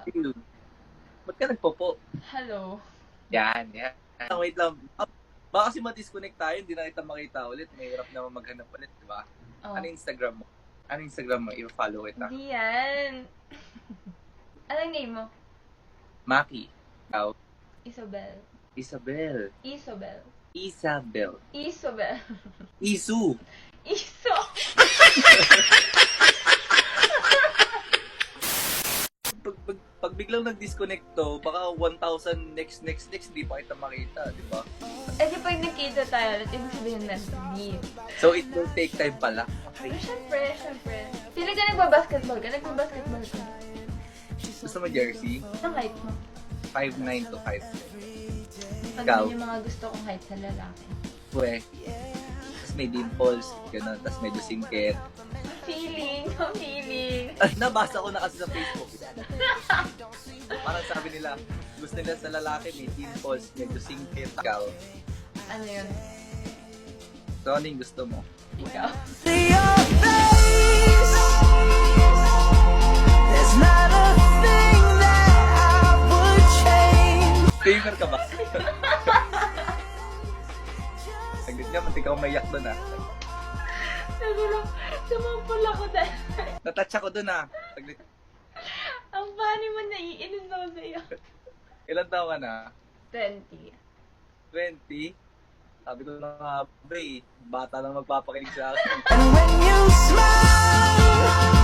Ew. Ba't ka nagpopo? Hello. Yan. Wait lang. Baka kasi ma-disconnect tayo, hindi na kita makita ulit. Mahirap naman maghanap ulit, di ba? Oh. Ano Instagram mo? Ano Instagram mo? I-follow kita. Hindi yan. Anong name mo? Maki. Ikaw? Isabel. Isabel. Isabel. Isabel. Isabel. Isu. Iso. Pag biglang nag-disconnect to, baka 1,000 next, di pa kita makita, di ba? Eh di pag nakita tayo ulit, ibig sabihin na deep. So it will take time pala. Okay. Pero syempre. Sino ka nagbabasketball ka? Nagbabasketball ka? Gusto mo jersey? Anong height mo? 5'9" to 5'10". Pag Ikaw? yun yung mga gusto kong height sa lalaki. Pwe. Tapos may dimples, gano'n. Tapos medyo singkit. Feeling. Nabasa ko na kasi sa Facebook. Parang sabi nila, gusto nila sa lalaki may dimples, medyo singkit. Ikaw. Ano yun? So ano yung gusto mo? Ikaw. Gamer ka ba? Saglit nga, mantik ako maiyak doon ah. Siguro, sumapul ako dahil. Natouch ako doon ah. Saglit. Ang funny mo, naiinis ako sa'yo. Ilan taon ka na? 20. 20? Sabi ko na nga, bata lang magpapakinig sa akin. And when you smile